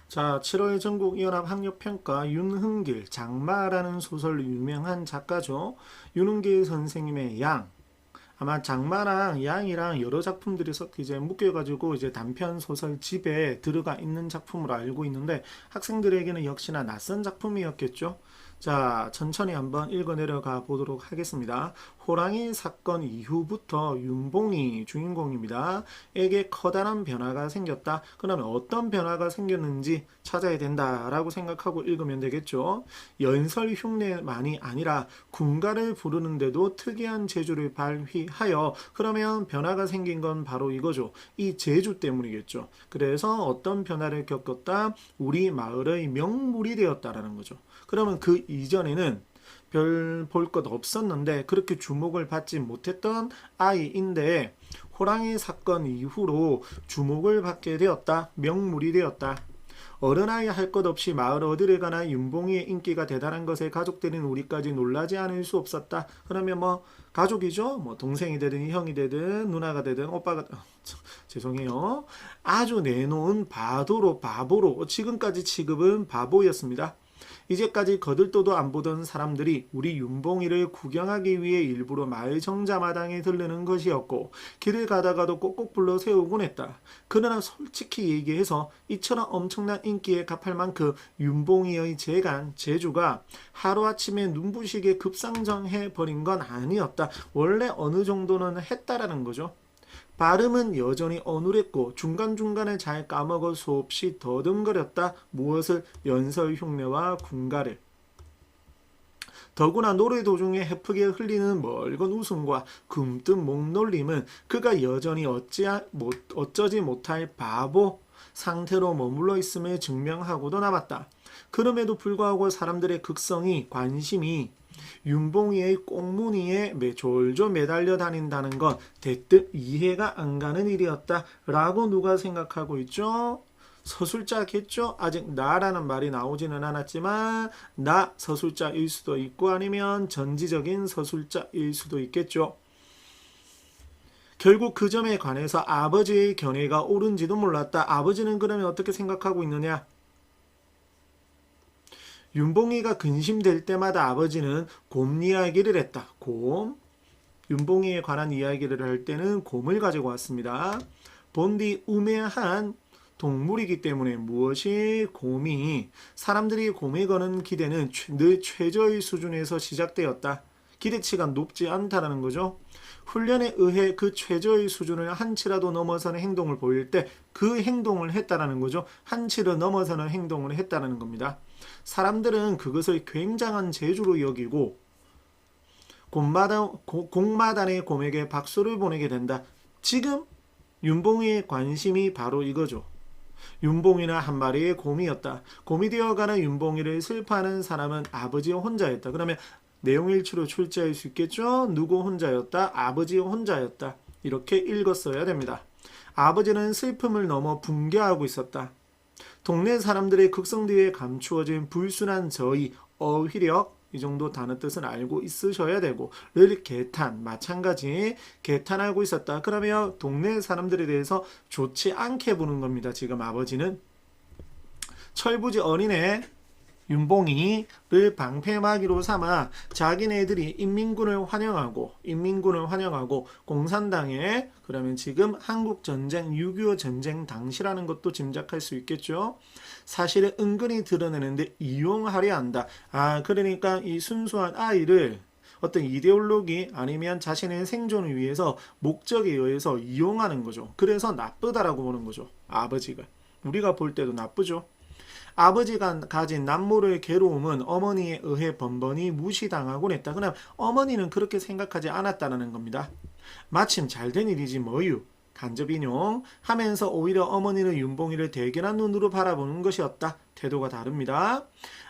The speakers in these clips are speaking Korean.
자, 7월 전국연합학력평가 윤흥길 장마라는 소설 유명한 작가죠. 윤흥길 선생님의 양. 아마 장마랑 양이랑 여러 작품들이 이제 묶여가지고 이제 단편 소설 집에 들어가 있는 작품으로 알고 있는데 학생들에게는 역시나 낯선 작품이었겠죠. 자, 천천히 한번 읽어 내려가 보도록 하겠습니다. 호랑이 사건 이후부터 윤봉이 주인공입니다. 에게 커다란 변화가 생겼다. 그러면 어떤 변화가 생겼는지 찾아야 된다라고 생각하고 읽으면 되겠죠. 연설 흉내만이 아니라 군가를 부르는데도 특이한 재주를 발휘하여 그러면 변화가 생긴 건 바로 이거죠. 이 재주 때문이겠죠. 그래서 어떤 변화를 겪었다? 우리 마을의 명물이 되었다라는 거죠. 그러면 그 이전에는 별 볼 것 없었는데 그렇게 주목을 받지 못했던 아이인데 호랑이 사건 이후로 주목을 받게 되었다. 명물이 되었다. 어른아이 할 것 없이 마을 어디를 가나 윤봉이의 인기가 대단한 것에 가족들인 우리까지 놀라지 않을 수 없었다. 그러면 뭐 가족이죠. 뭐 동생이 되든 형이 되든 누나가 되든 오빠가 죄송해요. 아주 내놓은 바보로 지금까지 취급은 바보였습니다. 이제까지 거들떠도 안 보던 사람들이 우리 윤봉이를 구경하기 위해 일부러 마을 정자마당에 들르는 것이었고 길을 가다가도 꼭꼭 불러 세우곤 했다. 그러나 솔직히 얘기해서 이처럼 엄청난 인기에 값할 만큼 윤봉이의 재주가 하루아침에 눈부시게 급상승해버린 건 아니었다. 원래 어느 정도는 했다라는 거죠. 발음은 여전히 어눌했고 중간중간에 잘 까먹어 수없이 더듬거렸다. 무엇을? 연설 흉내와 군가를. 더구나 노래 도중에 헤프게 흘리는 멀건 웃음과 굼뜬 목놀림은 그가 여전히 어쩌지 못할 바보 상태로 머물러 있음을 증명하고도 남았다. 그럼에도 불구하고 사람들의 관심이 윤봉이의 꽁무니에 졸졸 매달려 다닌다는 건 대뜸 이해가 안 가는 일이었다 라고 누가 생각하고 있죠? 서술자겠죠? 아직 나라는 말이 나오지는 않았지만 나 서술자일 수도 있고 아니면 전지적인 서술자일 수도 있겠죠. 결국 그 점에 관해서 아버지의 견해가 옳은지도 몰랐다. 아버지는 그러면 어떻게 생각하고 있느냐? 윤봉이가 근심될 때마다 아버지는 곰 이야기를 했다. 곰. 윤봉이에 관한 이야기를 할 때는 곰을 가지고 왔습니다. 본디 우매한 동물이기 때문에 무엇이 곰이 사람들이 곰에 거는 기대는 늘 최저의 수준에서 시작되었다. 기대치가 높지 않다라는 거죠. 훈련에 의해 그 최저의 수준을 한치라도 넘어서는 행동을 보일 때 그 행동을 했다라는 거죠. 한치를 넘어서는 행동을 했다라는 겁니다. 사람들은 그것을 굉장한 재주로 여기고 공마단의 곰에게 박수를 보내게 된다. 지금 윤봉이의 관심이 바로 이거죠. 윤봉이는 한 마리의 곰이었다. 곰이 되어가는 윤봉이를 슬퍼하는 사람은 아버지 혼자였다. 그러면 내용일치로 출제할 수 있겠죠? 누구 혼자였다? 아버지 혼자였다. 이렇게 읽었어야 됩니다. 아버지는 슬픔을 넘어 붕괴하고 있었다. 동네 사람들의 극성 뒤에 감추어진 불순한 저의, 어휘력, 이 정도 단어 뜻은 알고 있으셔야 되고 늘 개탄, 마찬가지 개탄하고 있었다. 그러면 동네 사람들에 대해서 좋지 않게 보는 겁니다. 지금 아버지는 철부지 어린애 윤봉이를 방패막이로 삼아 자기네들이 인민군을 환영하고 공산당에 그러면 지금 한국전쟁 6.25 전쟁 당시라는 것도 짐작할 수 있겠죠. 사실을 은근히 드러내는데 이용하려 한다. 그러니까 이 순수한 아이를 어떤 이데올로기 아니면 자신의 생존을 위해서 목적에 의해서 이용하는 거죠. 그래서 나쁘다라고 보는 거죠. 아버지가. 우리가 볼 때도 나쁘죠. 아버지가 가진 남모를 괴로움은 어머니에 의해 번번이 무시당하곤 했다. 그럼 어머니는 그렇게 생각하지 않았다는 겁니다. 마침 잘된 일이지 뭐유. 간접인용 하면서 오히려 어머니는 윤봉이를 대견한 눈으로 바라보는 것이었다. 태도가 다릅니다.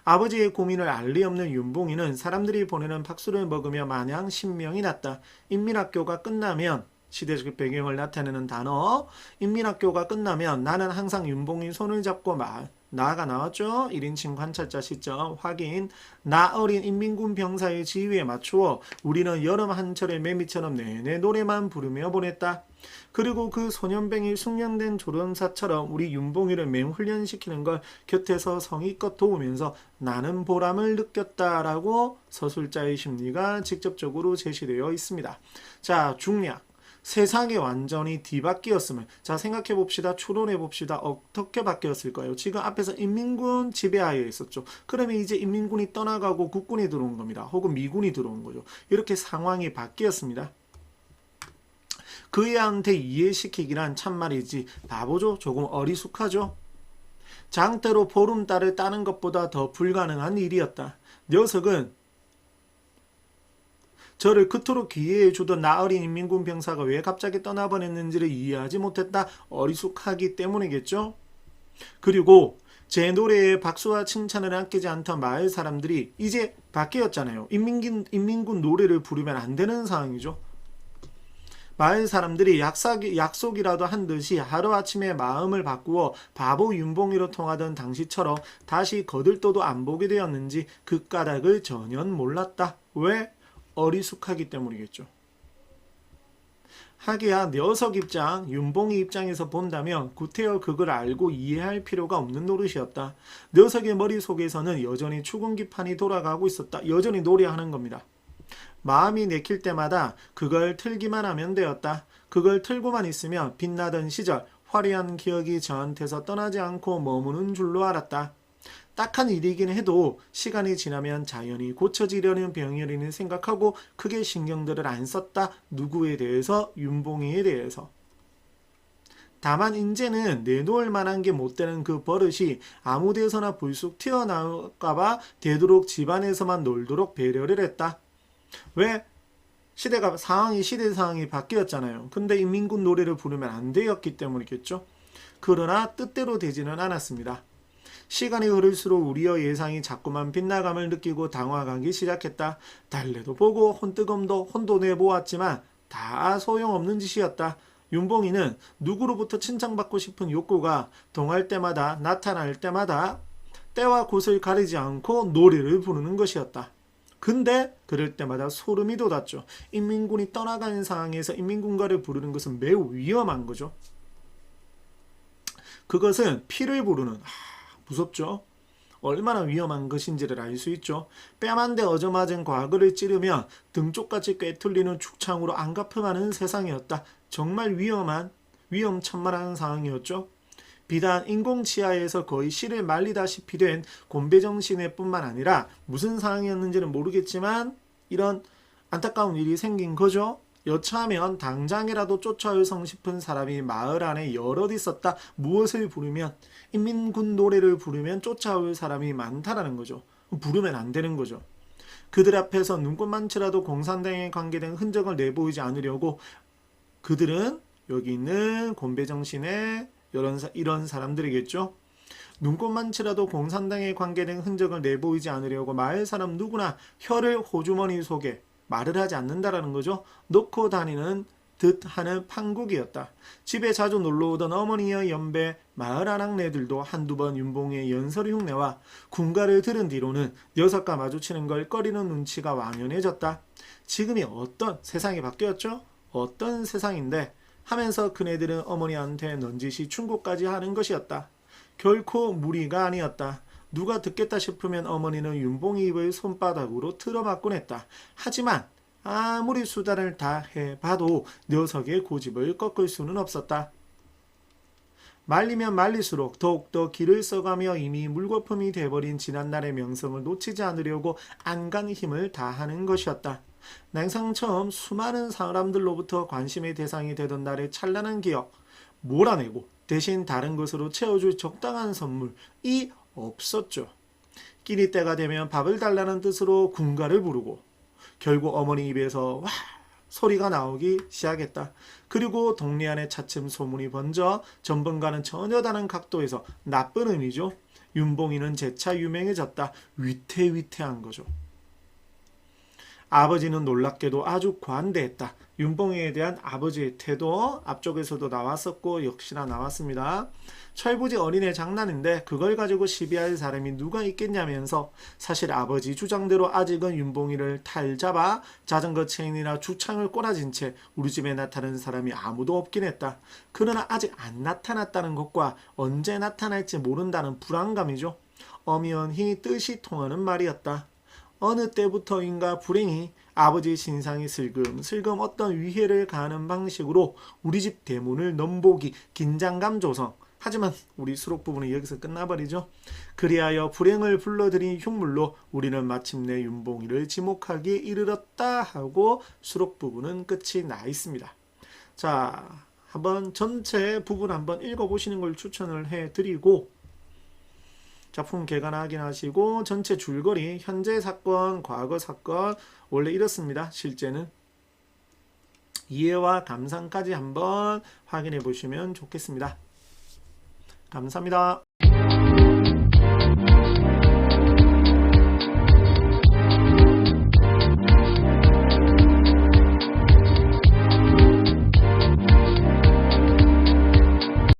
아버지의 고민을 알 리 없는 윤봉이는 사람들이 보내는 박수를 먹으며 마냥 신명이 났다. 인민학교가 끝나면 시대적 배경을 나타내는 단어 인민학교가 끝나면 나는 항상 윤봉이 손을 잡고 나가 나왔죠? 1인칭 관찰자 시점 확인. 나 어린 인민군 병사의 지휘에 맞추어 우리는 여름 한철의 매미처럼 내내 노래만 부르며 보냈다. 그리고 그 소년병이 숙련된 조련사처럼 우리 윤봉이를 맹훈련시키는 걸 곁에서 성의껏 도우면서 나는 보람을 느꼈다라고 서술자의 심리가 직접적으로 제시되어 있습니다. 자, 중략. 세상이 완전히 뒤바뀌었으면, 자 생각해 봅시다. 추론해 봅시다. 어떻게 바뀌었을까요? 지금 앞에서 인민군 지배하에 있었죠. 그러면 이제 인민군이 떠나가고 국군이 들어온 겁니다. 혹은 미군이 들어온 거죠. 이렇게 상황이 바뀌었습니다. 그애한테 이해시키기란 참말이지 바보죠. 조금 어리숙하죠. 장대로 보름달을 따는 것보다 더 불가능한 일이었다. 녀석은 저를 그토록 기회해 주던 나 어린 인민군 병사가 왜 갑자기 떠나버렸는지를 이해하지 못했다. 어리숙하기 때문이겠죠. 그리고 제 노래에 박수와 칭찬을 아끼지 않던 마을 사람들이 이제 바뀌었잖아요. 인민군 노래를 부르면 안 되는 상황이죠. 마을 사람들이 약속이라도 한 듯이 하루아침에 마음을 바꾸어 바보 윤봉이로 통하던 당시처럼 다시 거들떠도 안 보게 되었는지 그 까닭을 전혀 몰랐다. 왜? 어리숙하기 때문이겠죠. 하기야 녀석 입장, 윤봉이 입장에서 본다면 구태여 그걸 알고 이해할 필요가 없는 노릇이었다. 녀석의 머릿속에서는 여전히 추궁기판이 돌아가고 있었다. 여전히 노래하는 겁니다. 마음이 내킬 때마다 그걸 틀기만 하면 되었다. 그걸 틀고만 있으면 빛나던 시절 화려한 기억이 저한테서 떠나지 않고 머무는 줄로 알았다. 딱한 일이긴 해도 시간이 지나면 자연히 고쳐지려는 병이라는 생각하고 크게 신경들을 안 썼다. 누구에 대해서? 윤봉이에 대해서. 다만 이제는 내놓을 만한 게 못 되는 그 버릇이 아무 데서나 불쑥 튀어나올까봐 되도록 집안에서만 놀도록 배려를 했다. 왜? 시대 상황이 바뀌었잖아요. 근데 인민군 노래를 부르면 안 되었기 때문이겠죠. 그러나 뜻대로 되지는 않았습니다. 시간이 흐를수록 우리의 예상이 자꾸만 빗나감을 느끼고 당황하기 시작했다. 달래도 보고 혼도 내보았지만 다 소용없는 짓이었다. 윤봉이는 누구로부터 칭찬받고 싶은 욕구가 동할 때마다 나타날 때마다 때와 곳을 가리지 않고 노래를 부르는 것이었다. 근데 그럴 때마다 소름이 돋았죠. 인민군이 떠나가는 상황에서 인민군가를 부르는 것은 매우 위험한 거죠. 그것은 피를 부르는 무섭죠. 얼마나 위험한 것인지를 알 수 있죠. 뺨한데 얻어맞은 과거를 찌르며 등쪽같이 꿰뚫리는 축창으로 안갚음하는 세상이었다. 정말 위험천만한 상황이었죠. 비단 인공치하에서 거의 실을 말리다시피 된 곤배정신에 뿐만 아니라 무슨 상황이었는지는 모르겠지만 이런 안타까운 일이 생긴 거죠. 여차하면 당장이라도 쫓아올성 싶은 사람이 마을 안에 여럿 있었다. 무엇을 부르면? 인민군 노래를 부르면 쫓아올 사람이 많다라는 거죠. 부르면 안 되는 거죠. 그들 앞에서 눈꽃만치라도 공산당에 관계된 흔적을 내보이지 않으려고 그들은 여기 있는 곤배정신의 이런 사람들이겠죠. 눈꽃만치라도 공산당에 관계된 흔적을 내보이지 않으려고 마을 사람 누구나 혀를 호주머니 속에 말을 하지 않는다라는 거죠. 놓고 다니는 듯 하는 판국이었다. 집에 자주 놀러오던 어머니의 연배 마을 아낙네들도 한두 번 윤봉의 연설 흉내와 군가를 들은 뒤로는 녀석과 마주치는 걸 꺼리는 눈치가 완연해졌다. 지금이 어떤 세상이 바뀌었죠? 어떤 세상인데 하면서 그네들은 어머니한테 넌지시 충고까지 하는 것이었다. 결코 무리가 아니었다. 누가 듣겠다 싶으면 어머니는 윤봉이 입을 손바닥으로 틀어맞곤 했다. 하지만 아무리 수단을 다 해봐도 녀석의 고집을 꺾을 수는 없었다. 말리면 말릴수록 더욱더 기를 써가며 이미 물거품이 돼버린 지난날의 명성을 놓치지 않으려고 안간 힘을 다하는 것이었다. 냉상 처음 수많은 사람들로부터 관심의 대상이 되던 날의 찬란한 기억, 몰아내고 대신 다른 것으로 채워줄 적당한 선물이 없었죠. 끼니 때가 되면 밥을 달라는 뜻으로 군가를 부르고 결국 어머니 입에서 와 소리가 나오기 시작했다. 그리고 동네 안에 차츰 소문이 번져 전번과는 전혀 다른 각도에서 나쁜 의미죠. 윤봉이는 재차 유명해졌다. 위태위태한 거죠. 아버지는 놀랍게도 아주 관대했다. 윤봉이에 대한 아버지의 태도 앞쪽에서도 나왔었고 역시나 나왔습니다. 철부지 어린애 장난인데 그걸 가지고 시비할 사람이 누가 있겠냐면서 사실 아버지 주장대로 아직은 윤봉이를 탈잡아 자전거 체인이나 주창을 꼬라진 채 우리 집에 나타나는 사람이 아무도 없긴 했다. 그러나 아직 안 나타났다는 것과 언제 나타날지 모른다는 불안감이죠. 엄연히 뜻이 통하는 말이었다. 어느 때부터인가 불행히 아버지 신상이 슬금슬금 어떤 위해를 가하는 방식으로 우리 집 대문을 넘보기 긴장감 조성. 하지만 우리 수록 부분은 여기서 끝나버리죠. 그리하여 불행을 불러들인 흉물로 우리는 마침내 윤봉이를 지목하기에 이르렀다 하고 수록 부분은 끝이 나 있습니다. 자, 한번 전체 부분 한번 읽어보시는 걸 추천을 해드리고 작품 개관 확인하시고 전체 줄거리, 현재 사건, 과거 사건 원래 이렇습니다. 실제는 이해와 감상까지 한번 확인해 보시면 좋겠습니다. 감사합니다.